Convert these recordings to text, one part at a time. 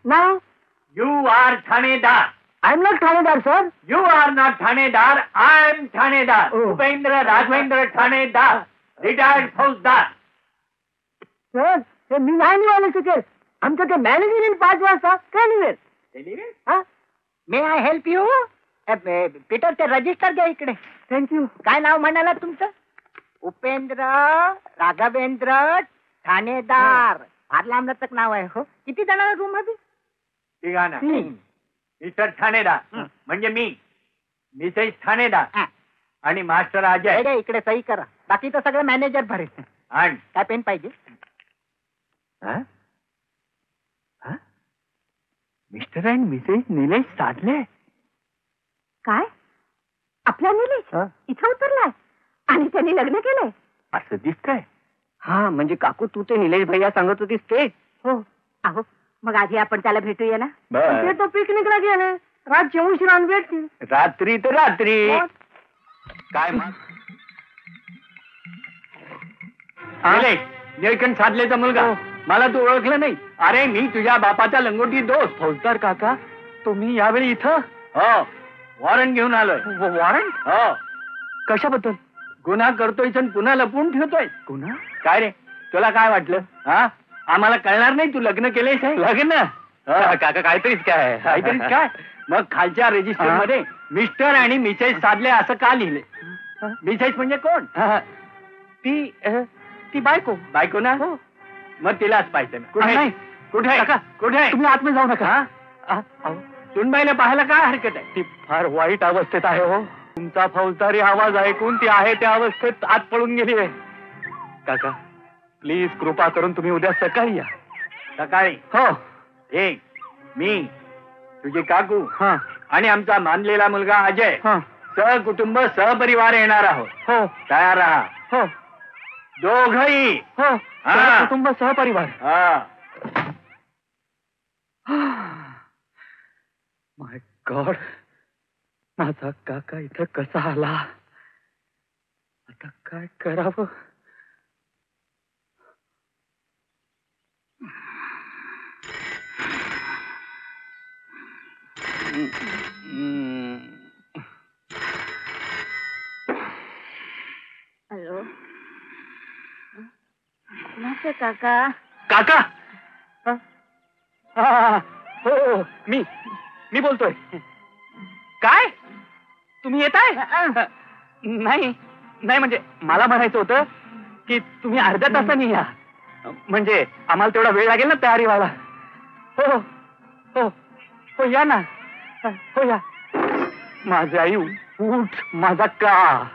Now You are Thanedar. I'm not Thanedar, sir. You are not Thanedar. I am Thanedar. Oh. Upendra Raghavendra Thanedar. Retired फौजदार. Sir, ते मी नाही निघाले शकेल. आमचं ते मॅनेजर येईल 5 वाजता. काय निघेल? हा? मे आय हेल्प यू? पीटर ते रजिस्टर घ्या इकडे. थँक्यू. काय नाव म्हणाला तुमचं? उपेंद्र राघवेंद्र ठाणेदार. फार लांबलचक नाव आहे हो. किती जणांना रूम हवी? ठिकाणा. मिस्टर ठाणेदार म्हणजे मी, मिसेस ठाणेदार आणि मास्टर अजय. इकडे सही करा. बाकी तर सगळं मॅनेजर भरेल. आणि काय पेन पाहिजे? मिस्टर अँड मिसेस निलेश साधले. काय? आपला निलेश इथं उतरलाय आणि त्यांनी लग्न केलंय असं दिसतंय. हा म्हणजे काकू तू ते निलेश भैया सांगत होतीस ते? हो. अहो मग आधी आपण त्याला भेटूया ना. ते तो पिकनिकला गेले. रातची उशिरान भेटतील. रात्री तर रात्री. काय मग? निलेश निळकंठ साधलेचा मुलगा. मला तू ओळखलं नाही? अरे मी तुझ्या बापाचा लंगोटी दोस्त फौजदार काका. तुम्ही यावेळी इथं? हो, वॉरंट घेऊन आलोय. वॉरंट? हो. कशाबद्दल? गुन्हा करतोय पुन्हा लपवून ठेवतोय. गुन्हा? काय रे तुला काय वाटलं? हा, आम्हाला कळणार नाही तू लग्न केलेस? लग्न? काका काहीतरीच काय. काहीतरीच काय? मग खालच्या रेजिस्टर मध्ये मिस्टर आणि मिसेस साधले असं का लिहिले? मिसेस म्हणजे कोण? ती बायको. बायको ना? मग तिलाच पाहिजे. कुठे कुठे कुठे? तुम्ही आतमध्ये जाऊ नका. सुनबाईला पाहायला काय हरकत आहे? ती फार वाईट अवस्थेत आहे हो. तुमचा फौजदारी आवाज ऐकून ती आहे त्या अवस्थेत आत पळून गेली आहे. काका प्लीज कृपा करून तुम्ही उद्या सकाळी या. सकाळी? हो. हे मी तुझे काकू आणि आमचा मानलेला मुलगा अजय सहकुटुंब सहपरिवार येणार आहोत. हो. तयार राहा. हो. दोघही. हो. कुटुंब सहपरिवार. माय गॉड, माझा काका इथं कसा आला? आता काय करावं? हॅलो नमस्ते काका. काका? हो मी बोलतोय. काय तुम्ही येताय? नाही नाही म्हणजे मला म्हणायचं होतं की तुम्ही अर्ध्या तासाने या. म्हणजे आम्हाला तेवढा वेळ लागेल ना तयारी व्हायला. हो हो हो या ना. हो या. माझी आई उठ माझा का.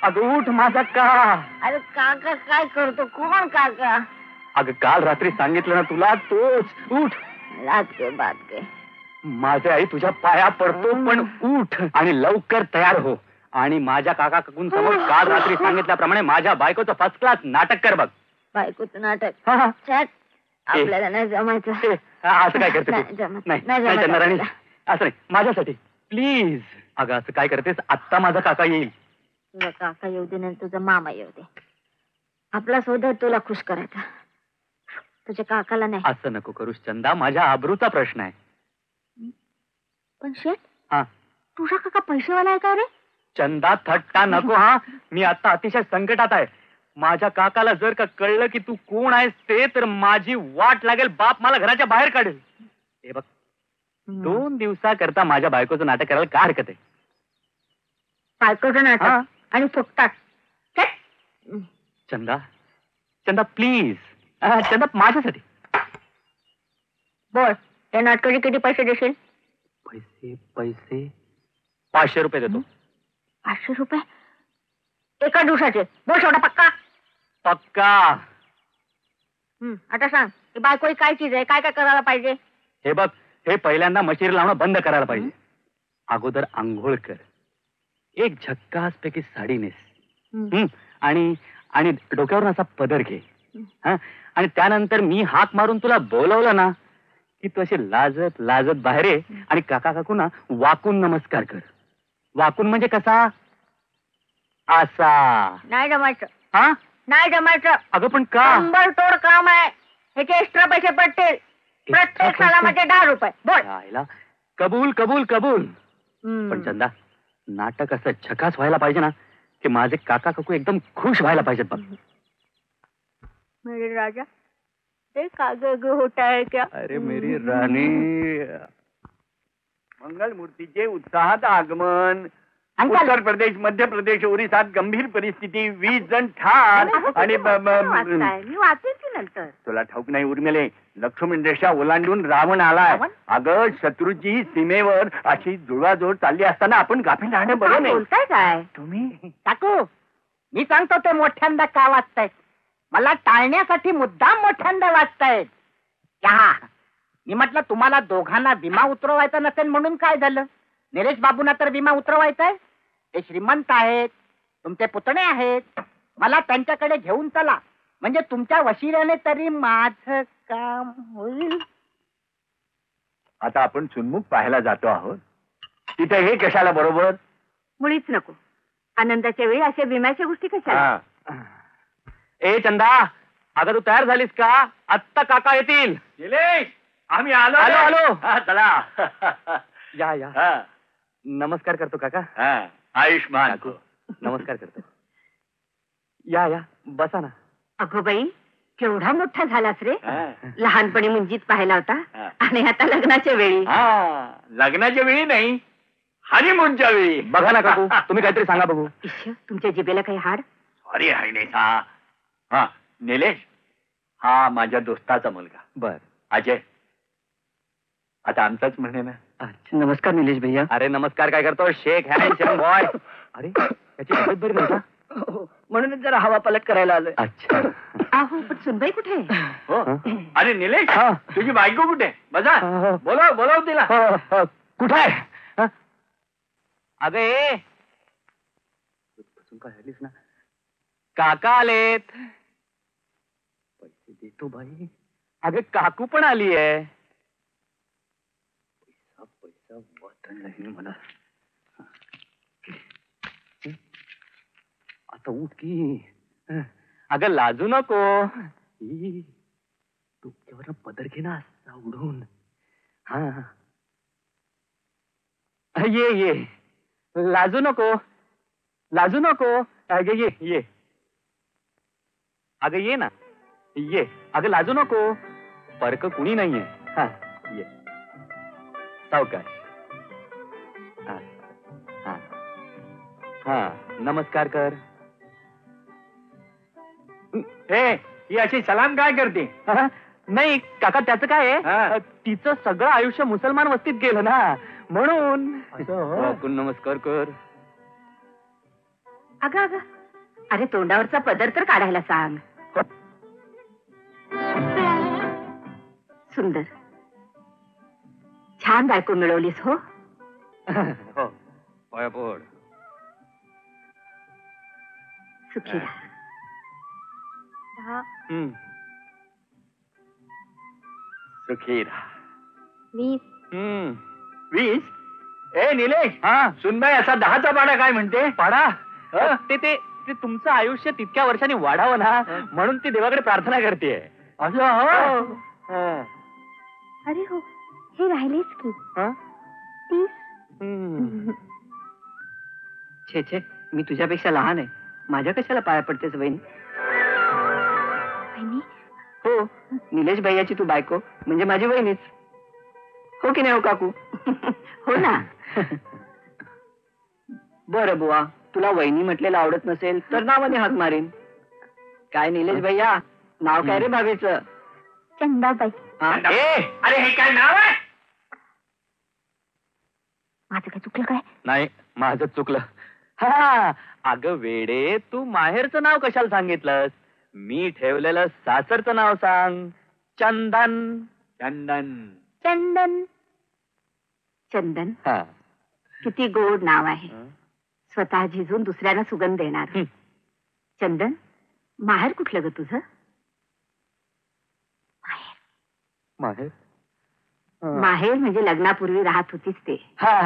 अगं उठ माझा का. अरे काका काय करतो? कोण काका? अगं काल रात्री सांगितलं ना तुला तोच. उठ. बात माझे आई तुझ्या पाया पडतो पण उठ आणि लवकर तयार हो. आणि माझ्या काका काकूंसमोर काल रात्री सांगितल्याप्रमाणे माझ्या बायकोचं फर्स्ट क्लास नाटक कर बघ. बायकोचं नाटक? आपल्याला नाही जमायचं. असं काय करते? नाही चंद्राणी असं नाही. माझ्यासाठी प्लीज. अगं असं काय करतेस? आत्ता माझा काका येईल. तुझा काका येऊ दे नाही तुझा मामा येऊ दे. आपला सौदा तुला खुश करायचा. तुझ्या काकाला नाही. असं नको करूस चंदा. माझ्या आबरूचा प्रश्न आहे. पण शेठ तुझा काका पैसेवाला आहे का रे? चंदा थट्टा नको. हा मी आता अतिशय संकटात आहे. माझ्या काकाला जर का कळलं की तू कोण आहेस ते तर माझी वाट लागेल. बाप मला घराच्या बाहेर काढेल. हे बघ 2 दिवसाकरता माझ्या बायकोचं नाटक करायला काय हरकत आहे? बायकोचं नाटक आणि फुकटात. चंदा चंदा प्लीज. चंदा माझ्यासाठी. बोल या नाटकाचे किती पैसे देशील? पैसे पैसे 500 रुपये देतो. 500 रुपये एका दिवसाचे? बोल शेवटा पक्का? पक्का. आता सांग की बायको काय चीज आहे? काय काय करायला पाहिजे? हे बघ हे पहिल्यांदा मशीर लावणं बंद करायला पाहिजे. अगोदर आंघोळ कर. एक झक्कास पैकी साडी नेस. आणि आणि डोक्यावर असा पदर घे. आणि त्यानंतर मी हाक मारून तुला बोलवलं ना की तू अशी लाजत लाजत बाहेर ये आणि काका काकू ना वाकून नमस्कार कर. वाकून म्हणजे कसा? असा. नाही जमायचं. हा नाही जमायचं. अगं पण का? तोड काम आहे. ह्याचे एक्स्ट्रा पैसे पडतील. प्रत्येक सालामध्ये 10 रुपये. बोल. आईला कबूल कबूल कबूल. पण चंदा, नाटक असं झकास व्हायला पाहिजे ना की माझे काका काकू एकदम खुश व्हायला पाहिजेत बघ. मेरे राजा ते कागद होत आहे क्या? अरे मेरी राणी. मंगलमूर्तीचे उत्साहात आगमन. अंकल. उत्तर प्रदेश, मध्य प्रदेश, ओरिसात गंभीर परिस्थिती, 20 जण ठार. आणि मी वाचेन की नंतर. तुला ठाऊक नाही उर्मिले, लक्ष्मण रेषा ओलांडून रावण आलाय. रावण? अगं शत्रूची सीमेवर अशी जुळवाजुळव चालली असताना आपण गाफील राहणं बरं नाही. बोलताय काय तुम्ही काकू, मी सांगतो ते मोठ्यांदा का वाचतायत. मला टाळण्यासाठी मुद्दाम मोठ्यांदा वाचतायत. का मी म्हटलं तुम्हाला दोघांना विमा उतरवायचा नसेल म्हणून काय झालं? निलेश बाबूंना तर विमा उतरवायचा आहे. ते श्रीमंत आहेत, तुमचे पुतणे आहेत. मला त्यांच्याकडे घेऊन चला, म्हणजे तुमच्या वशिल्याने तरी माझं काम होईल. आता आपण चुनमुख पाहायला जातो आहोत, तिथे हे कशाला बरोबर? मुळीच नको. आनंदाच्या वेळी अशा विम्याच्या गोष्टी कशा? हा. ए चंदा, अगं तू तयार झालीस का? आत्ता काका येतील. निलेश, आम्ही आलो आलो, आलो. हा, चला. या या. हा, नमस्कार करतो काका. हा. आयुष्मान. काकू, नमस्कार करतो. या या, बसा ना. अगो बाई, केवढा मोठा झालास रे. हा. लहानपणी मुंजीत पाहिला होता हा. आणि आता लग्नाच्या वेळी. हा, लग्नाच्या वेळी नाही, हनीमूनच्या वेळी. बघा ना काकू, तुम्ही काहीतरी सांगा बघू. इश्श, तुमच्या जिभेला काही हाड? सॉरी हायनेसा. हा, निलेश, हा माझ्या दोस्ताचा मुलगा बर. अजय. आता आमचाच म्हणे ना. नमस्कार निलेश भैया. अरे नमस्कार काय करतो? Shake hand boy. अरे त्याची तब्येत बरी नाही का? म्हणूनच जरा हवा पलट करायला आलोय. अच्छा. आहो, पण सुनबाई कुठे आहे? हो. अरे निलेश, हा. तुझी बायको कुठे? बसा. हा. बोलव तिला. कुठे आहे? अगं ये. बसून काय हरलीस ना. काका आलेत. पैसे देतो बाई. अगं काकू पण आली आहे. पैसा वाटण नाही मला. आता उठ की. अगं लाजू नको. डोक्यावर पदर घे ना असा उडून. हा, ये ये. लाजू नको, लाजू नको. अगं ये ये. अगं ये ना, ये. अगं लाजू नको. परक कुणी नाहीये. हा ये. सावकाश. हा हा हा. नमस्कार कर. हे, ही अशी सलाम काय करते? हा? नाही काका, त्याचं काय हा. आहे, तिचं सगळं आयुष्य मुसलमान वस्तीत गेलं ना, म्हणून. असं? नमस्कार कर. अगं अगं, अरे तोंडावरचा पदर तर काढायला सांग. सुंदर, छान बायको मिळवलीस हो. हो, पाया पड. सुखी राहा. हम्म. सुखी राहा. हम्म. 20? ए निलेश, हा. सुनबाई असा 10चा पाडा काय म्हणते? पाडा. हा? ते ते ते तुमचं आयुष्य तितक्या वर्षांनी वाढावं ना, म्हणून ती देवाकडे प्रार्थना करते. असं हो? अरे हो, हे राहिलेच की. 30. छे छे, मी तुझ्यापेक्षा लहान आहे. माझ्या कशाला पाया पडतेस बहिणी? बहिणी? हो, निलेश भैयाची तू बायको म्हणजे माझी बहिणीच. हो की नाही हो काकू? हो ना. बरं बुवा, तुला वहिनी म्हटलेलं आवडत नसेल तर नावाने हाक मारीन. काय निलेश भैया, नाव काय रे भाभीचं? चंदाबाई. हा? अरे हे काय नाव आहे? माझं काय चुकलं काय? नाही, माझं चुकलं. हा, अगं वेडे, तू माहेरचं नाव कशाला सांगितलंस? मी ठेवलेलं सासरचं नाव सांग. चंदन. चंदन. चंदन. चंदन, हा. किती गोड नाव आहे. स्वतः झिजून दुसऱ्याला सुगंध देणार. चंदन, माहेर कुठलं ग तुझं? माहेर. माहेर म्हणजे लग्नापूर्वी राहत होतीस ते. हा.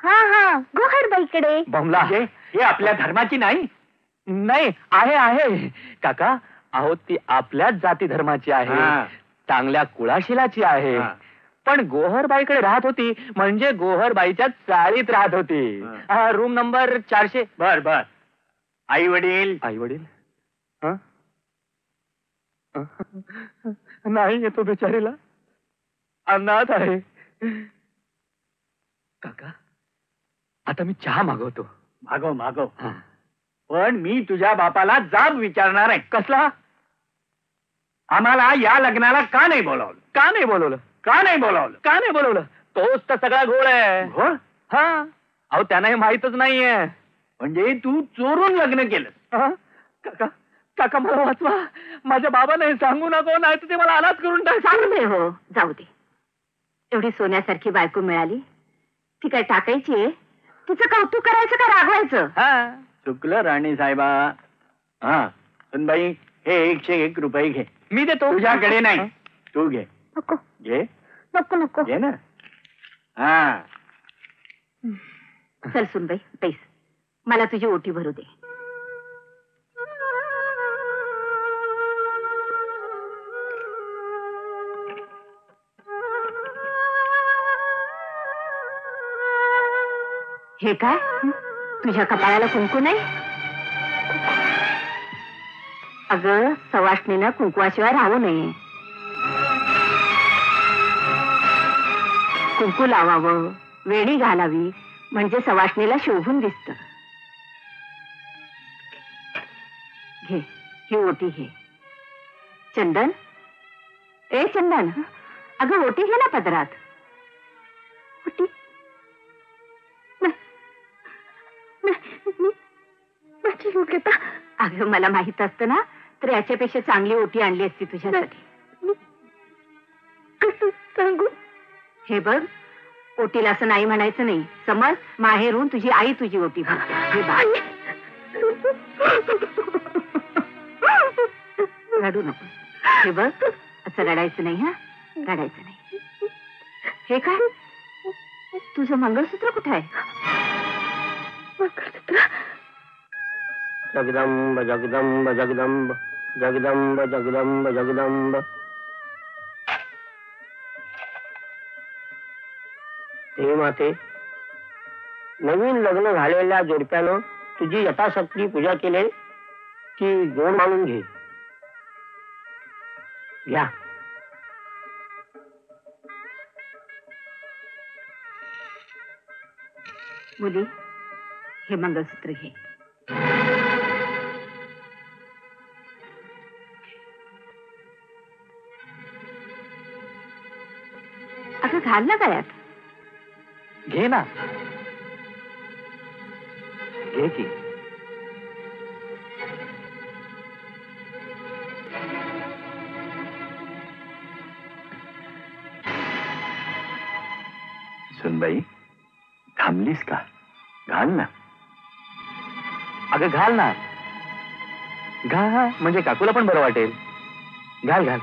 हा हा, गोहरबाईकडे. बमला. हे आपल्या धर्माची नाही? नाही, आहे आहे काका. अहो ती आपल्याच जाती धर्माची आहे. हा. चांगल्या कुळाशिलाची आहे. हा. पण गोहरबाईकडे राहत होती म्हणजे गोहरबाईच्या चाळीत राहत होती. Room number 400. बर बर. आई वडील? आई वडील नाही येतो बिचारीला, अनाथ आहे. काका आता मी चहा मागवतो. मागव मागव. पण मी तुझ्या बापाला जाब विचारणार आहे. कसला? आम्हाला या लग्नाला का नाही बोलावलं? का नाही बोलवलं? का नाही बोलावलं? का नाही बोलवलं? तोच तर सगळा घोळ आहे. घोळ? हा. अहो त्यांना हे माहीतच नाहीये. म्हणजे तू चोरून लग्न केलं? काका काका मला वाचवा. माझ्या बाबाने सांगू नको, नाही तर ते मला अनाथ करून सांगू दे. हो जाऊ दे. एवढी सोन्यासारखी बायको मिळाली, ती काय टाकायची आहे? तिचं कौतुक करायचं का रागवायचं? चुकलं राणी साहेबा. हा सुनबाई, हे 101 रुपये घे. मी देतो. तुझ्याकडे नाही, तू घे. नको घे. नको नको. घे ना. हा चल सुनबाई पैस, मला तुझी ओटी भरू दे. हे काय, तुझ्या कपाळाला कुंकू नाही? अगं सवाष्णीनं कुंकवाशिवाय राहू नये. कुंकू लावावं, वेणी घालावी, म्हणजे सवाष्णीला शोभून दिसत. घे ही ओटी घे. चंदन, ए चंदन, अगं ओटी घे ना पदरात. ओटी माझी योग्यता. अगं मला माहित असतं ना तर याच्यापेक्षा चांगली ओटी आणली असती तुझ्यासाठी. कसं सांगू? हे बघ, ओटीला असं नाही म्हणायचं नाही, समज. माहेरून तुझी आई तुझी ओटी भरते. हे बाई, रडू नको. हे बघ, असं रडायचं नाही. हा, रडायचं नाही. हे काय, तुझं मंगळसूत्र कुठे आहे? मंगळसूत्र. जगदंब जगदंब जगदंब जगदंब जगदंब जगदंब. हे माते, नवीन लग्न झालेल्या जोडप्यानं तुझी यथाशक्ती पूजा केली की गोड मानून घे. घ्या. मुली, हे मंगळसूत्र घे. अगं घाल ना गळ्यात. घे ना. घे की. सुनबाई, थांबलीस का? घाल ना. अगं घाल ना. घाल, म्हणजे काकूला पण बरं वाटेल. घाल घाल.